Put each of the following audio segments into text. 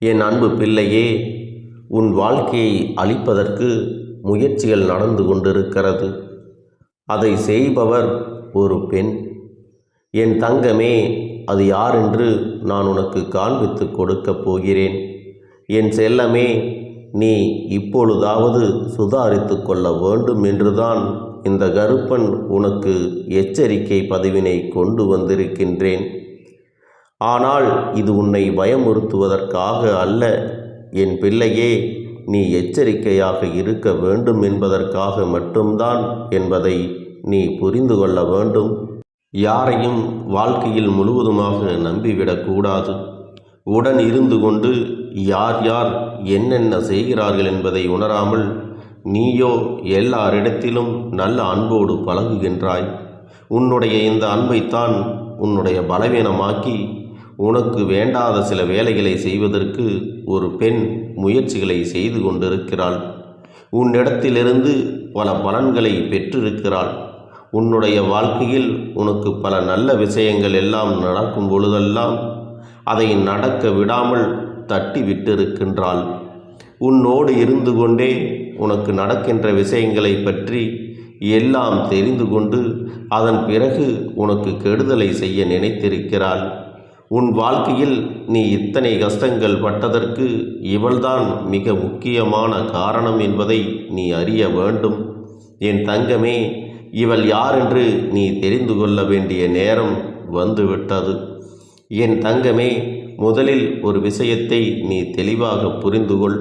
என் அன்பு பிள்ளையே, உன் வாழ்க்கையை அழிப்பதற்கு முயற்சிகள் நடந்து கொண்டிருக்கிறது. அதை செய்பவர் ஒரு பெண். என் தங்கமே, அது யாரென்று நான் உனக்கு காண்பித்து கொடுக்கப் போகிறேன். என் செல்லமே, நீ இப்பொழுதாவது சுதாரித்து கொள்ள வேண்டும் என்றுதான் இந்த கருப்பன் உனக்கு எச்சரிக்கை பதிவினை கொண்டு வந்திருக்கின்றேன். ஆனால் இது உன்னை பயமுறுத்துவதற்காக அல்ல என் பிள்ளையே. நீ எச்சரிக்கையாக இருக்க வேண்டும் என்பதற்காக மட்டும்தான் என்பதை நீ புரிந்து கொள்ள வேண்டும். யாரையும் வாழ்க்கையில் முழுவதுமாக நம்பிவிடக்கூடாது. உடன் இருந்து கொண்டு யார் யார் என்னென்ன செய்கிறார்கள் என்பதை உணராமல் நீயோ எல்லாரிடத்திலும் நல்ல அன்போடு பழகுகின்றாய். உன்னுடைய இந்த அன்பைத்தான் உன்னுடைய பலவீனமாக்கி உனக்கு வேண்டாத சில வேலைகளை செய்வதற்கு ஒரு பெண் முயற்சிகளை செய்து கொண்டிருக்கிறாள். உன்னிடத்திலிருந்து பல பலன்களை பெற்றிருக்கிறாள். உன்னுடைய வாழ்க்கையில் உனக்கு பல நல்ல விஷயங்கள் எல்லாம் நடக்கும் பொழுதெல்லாம் அதை நடக்க விடாமல் தட்டி விட்டிருக்கின்றாள். உன்னோடு இருந்து கொண்டே உனக்கு நடக்கின்ற விஷயங்களை பற்றி எல்லாம் தெரிந்து கொண்டு அதன் பிறகு உனக்கு கெடுதலை செய்ய நினைத்திருக்கிறாள். உன் வாழ்க்கையில் நீ இத்தனை கஷ்டங்கள் பட்டதற்கு இவள்தான் மிக முக்கியமான காரணம் என்பதை நீ அறிய வேண்டும். என் தங்கமே, இவள் யாரென்று நீ தெரிந்து கொள்ள வேண்டிய நேரம் வந்துவிட்டது. என் தங்கமே, முதலில் ஒரு விஷயத்தை நீ தெளிவாக புரிந்துகொள்.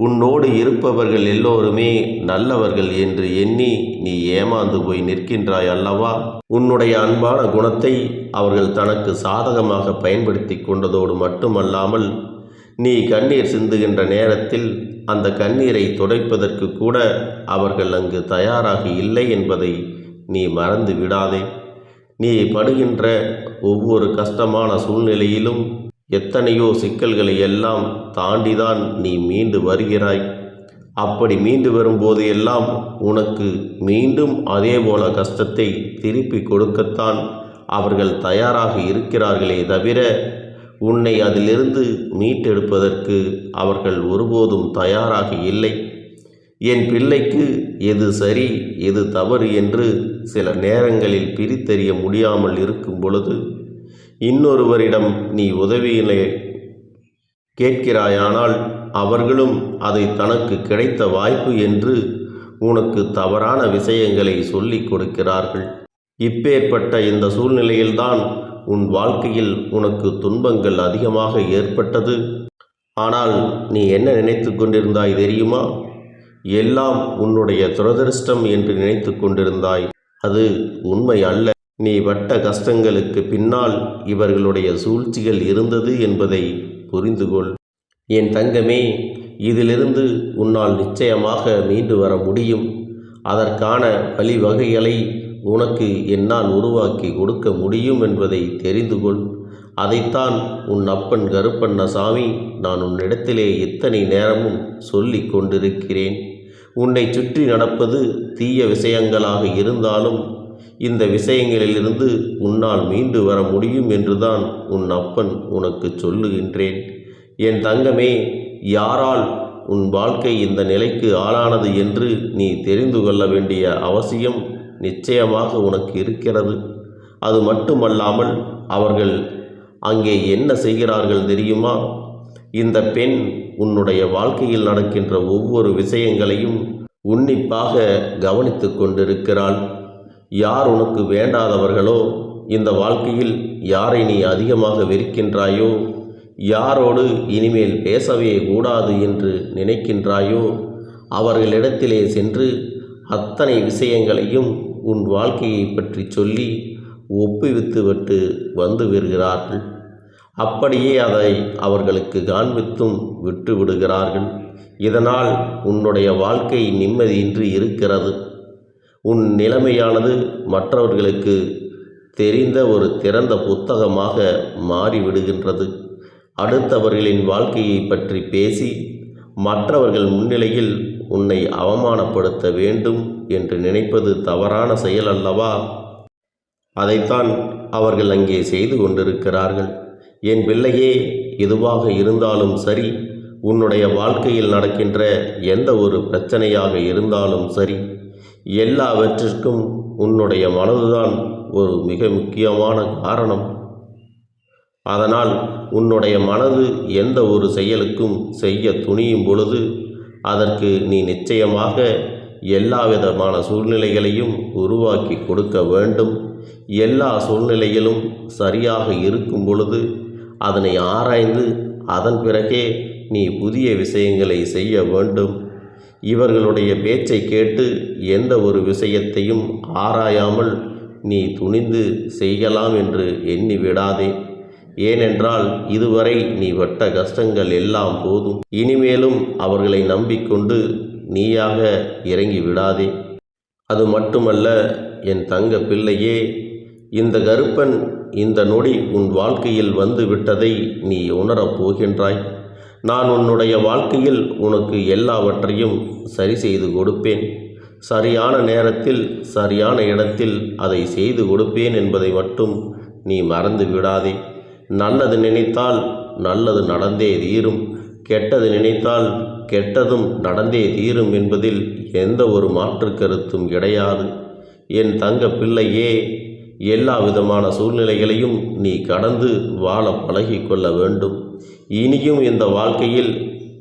உன்னோடு இருப்பவர்கள் எல்லோருமே நல்லவர்கள் என்று எண்ணி நீ ஏமாந்து போய் நிற்கின்றாய் அல்லவா? உன்னுடைய அன்பான குணத்தை அவர்கள் தனக்கு சாதகமாக பயன்படுத்தி கொண்டதோடு மட்டுமல்லாமல் நீ கண்ணீர் சிந்துகின்ற நேரத்தில் அந்த கண்ணீரை துடைப்பதற்கு கூட அவர்கள் அங்கு தயாராக இல்லை என்பதை நீ மறந்து விடாதே. நீ படுகின்ற ஒவ்வொரு கஷ்டமான சூழ்நிலையிலும் எத்தனையோ சிக்கல்களை எல்லாம் தாண்டிதான் நீ மீண்டு வருகிறாய். அப்படி மீண்டு வரும்போது எல்லாம் உனக்கு மீண்டும் அதே போல கஷ்டத்தை திருப்பி கொடுக்கத்தான் அவர்கள் தயாராக இருக்கிறார்களே தவிர உன்னை அதிலிருந்து மீட்டெடுப்பதற்கு அவர்கள் ஒருபோதும் தயாராக இல்லை. என் பிள்ளைக்கு எது சரி எது தவறு என்று சில நேரங்களில் பிரித்தறிய முடியாமல் இருக்கும் பொழுது இன்னொருவரிடம் நீ உதவியினை கேட்கிறாயானால் அவர்களும் அதை தனக்கு கிடைத்த வாய்ப்பு என்று உனக்கு தவறான விஷயங்களை சொல்லிக் கொடுக்கிறார்கள். இப்பேற்பட்ட இந்த சூழ்நிலையில்தான் உன் வாழ்க்கையில் உனக்கு துன்பங்கள் அதிகமாக ஏற்பட்டது. ஆனால் நீ என்ன நினைத்து கொண்டிருந்தாய் தெரியுமா? எல்லாம் உன்னுடைய துரதிர்ஷ்டம் என்று நினைத்து கொண்டிருந்தாய். அது உண்மை அல்ல. நீ பட்ட கஷ்டங்களுக்கு பின்னால் இவர்களுடைய சூழ்ச்சிகள் இருந்தது என்பதை புரிந்துகொள். என் தங்கமே, இதிலிருந்து உன்னால் நிச்சயமாக மீண்டு வர முடியும். அதற்கான வழிவகைகளை உனக்கு என்னால் உருவாக்கி கொடுக்க முடியும் என்பதை தெரிந்து கொள். அதைத்தான் உன் அப்பன் கருப்பண்ணசாமி நான் உன்னிடத்திலே இத்தனை நேரமும் சொல்லி கொண்டிருக்கிறேன். உன்னை சுற்றி நடப்பது தீய விஷயங்களாக இருந்தாலும் இந்த விஷயங்களிலிருந்து உன்னால் மீண்டு வர முடியும் என்றுதான் உன் அப்பன் உனக்கு சொல்லுகின்றேன். என் தங்கமே, யாரால் உன் வாழ்க்கை இந்த நிலைக்கு ஆளானது என்று நீ தெரிந்து கொள்ள வேண்டிய அவசியம் நிச்சயமாக உனக்கு இருக்கிறது. அது மட்டுமல்லாமல் அவர்கள் அங்கே என்ன செய்கிறார்கள் தெரியுமா? இந்த பெண் உன்னுடைய வாழ்க்கையில் நடக்கின்ற ஒவ்வொரு விஷயங்களையும் உன்னிப்பாக கவனித்து கொண்டிருக்கிறாள். யார் உனக்கு வேண்டாதவர்களோ, இந்த வாழ்க்கையில் யாரை நீ அதிகமாக வெறுக்கின்றாயோ, யாரோடு இனிமேல் பேசவே கூடாது என்று நினைக்கின்றாயோ அவர்களிடத்திலே சென்று அத்தனை விஷயங்களையும் உன் வாழ்க்கையை பற்றி சொல்லி ஒப்புவித்துவிட்டு வந்து வருகிறார்கள். அப்படியே அதை அவர்களுக்கு காண்பித்தும் விட்டு விடுகிறார்கள். இதனால் உன்னுடைய வாழ்க்கை நிம்மதியின்றி இருக்கிறது. உன் நிலைமையானது மற்றவர்களுக்கு தெரிந்த ஒரு திறந்த புத்தகமாக மாறிவிடுகின்றது. அடுத்தவர்களின் வாழ்க்கையை பற்றி பேசி மற்றவர்கள் முன்னிலையில் உன்னை அவமானப்படுத்த வேண்டும் என்று நினைப்பது தவறான செயல் அல்லவா? அதைத்தான் அவர்கள் அங்கே செய்து கொண்டிருக்கிறார்கள். என் பிள்ளையே, எதுவாக இருந்தாலும் சரி, உன்னுடைய வாழ்க்கையில் நடக்கின்ற எந்த ஒரு பிரச்சனையாக இருந்தாலும் சரி, எல்லாவற்றிற்கும் உன்னுடைய மனதுதான் ஒரு மிக முக்கியமான காரணம். அதனால் உன்னுடைய மனது எந்த ஒரு செயலுக்கும் செய்ய துணியும் பொழுது அதற்கு நீ நிச்சயமாக எல்லா விதமான சூழ்நிலைகளையும் உருவாக்கி கொடுக்க வேண்டும். எல்லா சூழ்நிலையிலும் சரியாக இருக்கும் பொழுது அதனை ஆராய்ந்து அதன் பிறகே நீ புதிய விஷயங்களை செய்ய வேண்டும். இவர்களுடைய பேச்சை கேட்டு எந்த ஒரு விஷயத்தையும் ஆராயாமல் நீ துணிந்து செய்யலாம் என்று எண்ணி விடாதே. ஏனென்றால் இதுவரை நீ பட்ட கஷ்டங்கள் எல்லாம் போதும். இனிமேலும் அவர்களை நம்பிக்கொண்டு நீயாக இறங்கி விடாதே. அது மட்டுமல்ல என் தங்க பிள்ளையே, இந்த கருப்பன் இந்த நொடி உன் வாழ்க்கையில் வந்து விட்டதை நீ உணரப் போகின்றாய். நான் உன்னுடைய வாழ்க்கையில் உனக்கு எல்லாவற்றையும் சரி செய்து கொடுப்பேன். சரியான நேரத்தில் சரியான இடத்தில் அதை செய்து கொடுப்பேன் என்பதை மட்டும் நீ மறந்து விடாதே. நல்லது நினைத்தால் நல்லது நடந்தே தீரும், கெட்டது நினைத்தால் கெட்டதும் நடந்தே தீரும் என்பதில் எந்த ஒரு மாற்று கருத்தும் கிடையாது. என் தங்க பிள்ளையே, எல்லா விதமான சூழ்நிலைகளையும் நீ கடந்து வாழ பழகி கொள்ள வேண்டும். இனியும் இந்த வாழ்க்கையில்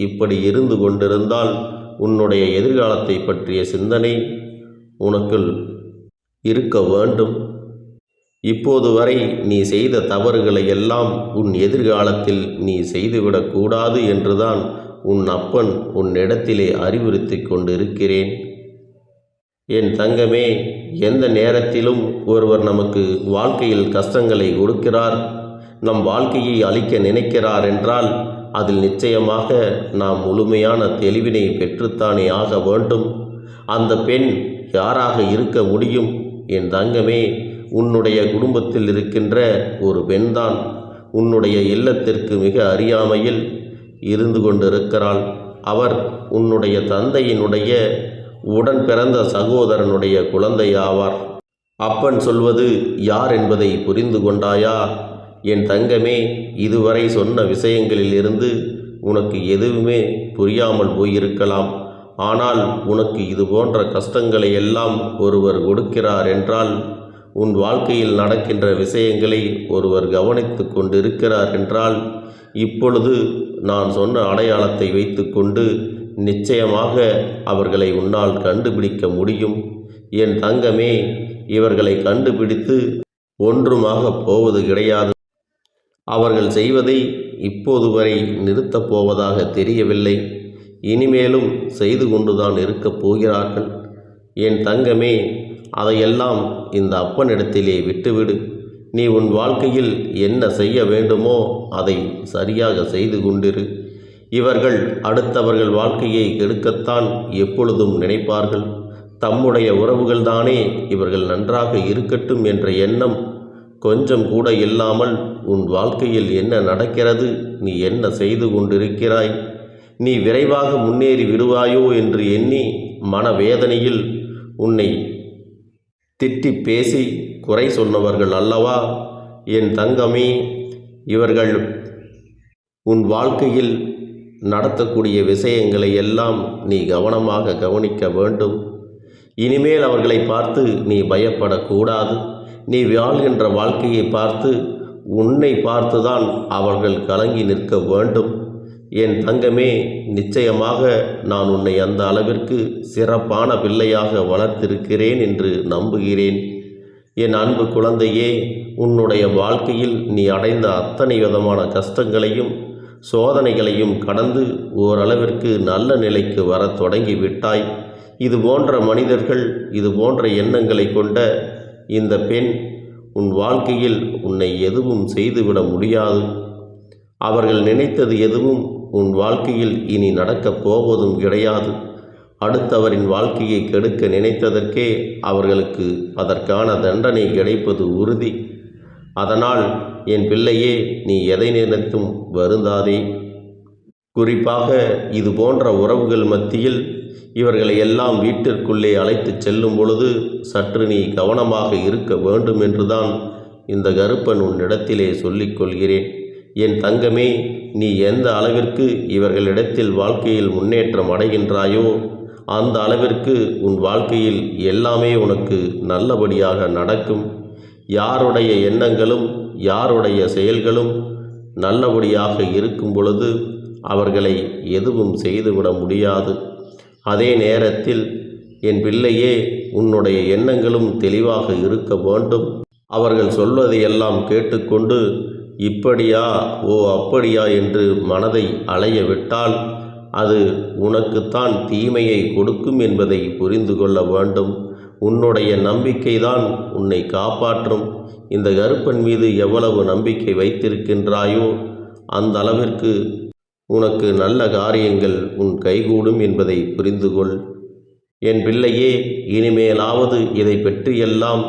இப்படி இருந்து கொண்டிருந்தால் உன்னுடைய எதிர்காலத்தை பற்றிய சிந்தனை உனக்குள் இருக்க வேண்டும். இப்போது வரை நீ செய்த தவறுகளை எல்லாம் உன் எதிர்காலத்தில் நீ செய்துவிடக்கூடாது என்றுதான் உன் அப்பன் உன்னிடத்திலே அறிவுறுத்தி கொண்டிருக்கிறேன். என் தங்கமே, எந்த நேரத்திலும் ஒருவர் நமக்கு வாழ்க்கையில் கஷ்டங்களை கொடுக்கிறார், நம் வாழ்க்கையை அழிக்க நினைக்கிறார் என்றால் அதில் நிச்சயமாக நாம் முழுமையான தெளிவினை பெற்றுத்தானே ஆக வேண்டும். அந்த பெண் யாராக இருக்க முடியும்? என் தங்கமே, உன்னுடைய குடும்பத்தில் இருக்கின்ற ஒரு பெண்தான் உன்னுடைய இல்லத்திற்கு மிக அறியாமையில் இருந்து கொண்டிருக்கிறாள். அவர் உன்னுடைய தந்தையினுடைய உடன் பிறந்த சகோதரனுடைய குழந்தை ஆவார். அப்பன் சொல்வது யார் என்பதை புரிந்து கொண்டாயா? என் தங்கமே, இதுவரை சொன்ன விஷயங்களில் இருந்து உனக்கு எதுவுமே புரியாமல் போயிருக்கலாம். ஆனால் உனக்கு இது போன்ற கஷ்டங்களை எல்லாம் ஒருவர் கொடுக்கிறார் என்றால், உன் வாழ்க்கையில் நடக்கின்ற விஷயங்களை ஒருவர் கவனித்து கொண்டிருக்கிறார் என்றால், இப்பொழுது நான் சொன்ன அடையாளத்தை வைத்துக்கொண்டு நிச்சயமாக அவர்களை உன்னால் கண்டுபிடிக்க முடியும். என் தங்கமே, இவர்களை கண்டுபிடித்து ஒன்றுமாக போவது கிடையாது. அவர்கள் செய்வதை இப்போது வரை நிறுத்தப் போவதாக தெரியவில்லை. இனிமேலும் செய்து கொண்டுதான் இருக்கப் போகிறார்கள். என் தங்கமே, அதையெல்லாம் இந்த அப்பனிடத்திலே விட்டுவிடு. நீ உன் வாழ்க்கையில் என்ன செய்ய வேண்டுமோ அதை சரியாக செய்து கொண்டிரு. இவர்கள் அடுத்தவர்கள் வாழ்க்கையை கெடுக்கத்தான் எப்பொழுதும் நினைப்பார்கள். தம்முடைய உறவுகள்தானே இவர்கள் நன்றாக இருக்கட்டும் என்ற எண்ணம் கொஞ்சம் கூட இல்லாமல் உன் வாழ்க்கையில் என்ன நடக்கிறது, நீ என்ன செய்து கொண்டிருக்கிறாய், நீ விரைவாக முன்னேறி விடுவாயோ என்று எண்ணி மனவேதனையில் உன்னை திட்டி பேசி குறை சொன்னவர்கள் அல்லவா? என் தங்கமே, இவர்கள் உன் வாழ்க்கையில் நடத்தக்கூடிய விஷயங்களை எல்லாம் நீ கவனமாக கவனிக்க வேண்டும். இனிமேல் அவர்களை பார்த்து நீ பயப்படக்கூடாது. நீ வாழ்கின்ற வாழ்க்கையை பார்த்து உன்னை பார்த்துதான் அவர்கள் கலங்கி நிற்க வேண்டும். என் தங்கமே, நிச்சயமாக நான் உன்னை அந்த அளவிற்கு சிறப்பான பிள்ளையாக வளர்த்திருக்கிறேன் என்று நம்புகிறேன். என் அன்பு குழந்தையே, உன்னுடைய வாழ்க்கையில் நீ அடைந்த அத்தனை விதமான கஷ்டங்களையும் சோதனைகளையும் கடந்து ஓரளவிற்கு நல்ல நிலைக்கு வர தொடங்கிவிட்டாய். இது போன்ற மனிதர்கள், இது போன்ற எண்ணங்களை கொண்ட இந்த பெண் உன் வாழ்க்கையில் உன்னை எதுவும் செய்துவிட முடியாது. அவர்கள் நினைத்தது எதுவும் உன் வாழ்க்கையில் இனி நடக்கப் போவதும் கிடையாது. அடுத்தவரின் வாழ்க்கையை கெடுக்க நினைத்ததற்கே அவர்களுக்கு அதற்கான தண்டனை கிடைப்பது உறுதி. அதனால் என் பிள்ளையே, நீ எதை நினைத்தும் வருந்தாதே. குறிப்பாக இது போன்ற உறவுகள் மத்தியில் இவர்களை எல்லாம் வீட்டிற்குள்ளே அழைத்து செல்லும் பொழுது சற்று நீ கவனமாக இருக்க வேண்டும் என்றுதான் இந்த கருப்பன் உன்னிடத்திலே சொல்லிக் கொள்கிறேன். என் தங்கமே, நீ எந்த அளவிற்கு இவர்களிடத்தில் வாழ்க்கையில் முன்னேற்றம் அடைகின்றாயோ அந்த அளவிற்கு உன் வாழ்க்கையில் எல்லாமே உனக்கு நல்லபடியாக நடக்கும். யாருடைய எண்ணங்களும் யாருடைய செயல்களும் நல்லபடியாக இருக்கும் பொழுது அவர்களை எதுவும் செய்துவிட முடியாது. அதே நேரத்தில் என் பிள்ளையே, உன்னுடைய எண்ணங்களும் தெளிவாக இருக்க வேண்டும். அவர்கள் சொல்வதையெல்லாம் கேட்டுக்கொண்டு இப்படியா ஓ அப்படியா என்று மனதை அலைய விட்டால் அது உனக்குத்தான் தீமையை கொடுக்கும் என்பதை புரிந்து கொள்ள வேண்டும். உன்னுடைய நம்பிக்கைதான் உன்னை காப்பாற்றும். இந்த கருப்பன் மீது எவ்வளவு நம்பிக்கை வைத்திருக்கின்றாயோ அந்த அளவிற்கு உனக்கு நல்ல காரியங்கள் உன் கைகூடும் என்பதை புரிந்து கொள். என் பிள்ளையே, இனிமேலாவது இதை பற்றியெல்லாம்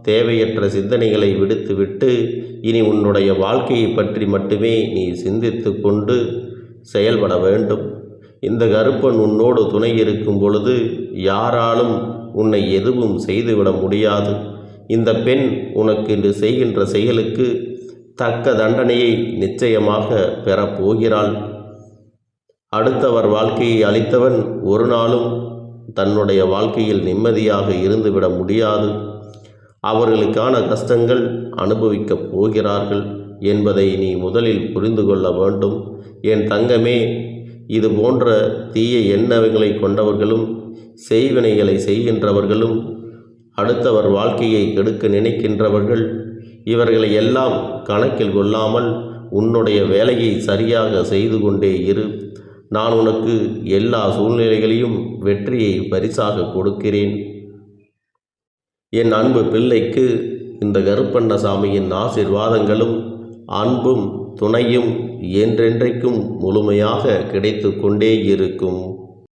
தேவையற்ற சிந்தனைகளை விடுத்துவிட்டு இனி உன்னுடைய வாழ்க்கையை பற்றி மட்டுமே நீ சிந்தித்து கொண்டு செயல்பட வேண்டும். இந்த கருப்பன் உன்னோடு துணை இருக்கும் பொழுது யாராலும் உன்னை எதுவும் செய்துவிட முடியாது. இந்த பெண் உனக்கு இன்று செய்கின்ற செயலுக்கு தக்க தண்டனையை நிச்சயமாக பெறப்போகிறாள். அடுத்தவர் வாழ்க்கையை அளித்தவன் ஒரு நாளும் தன்னுடைய வாழ்க்கையில் நிம்மதியாக இருந்துவிட முடியாது. அவர்களுக்கான கஷ்டங்கள் அனுபவிக்கப் போகிறார்கள் என்பதை நீ முதலில் புரிந்து கொள்ள வேண்டும். என் தங்கமே, இது போன்ற தீய எண்ணங்களை கொண்டவர்களும் செய்வினைகளை செய்கின்றவர்களும் அடுத்தவர் வாழ்க்கையை கெடுக்க நினைக்கின்றவர்கள் இவர்களை எல்லாம் கணக்கில் கொள்ளாமல் உன்னுடைய வேலையை சரியாக செய்து கொண்டே இரு. நான் உனக்கு எல்லா சூழ்நிலைகளையும் வெற்றியை பரிசாக கொடுக்கிறேன். என் அன்பு பிள்ளைக்கு இந்த கருப்பண்ணசாமியின் ஆசீர்வாதங்களும் அன்பும் துணையும் என்றென்றைக்கும் முழுமையாக கிடைத்து கொண்டே இருக்கும்.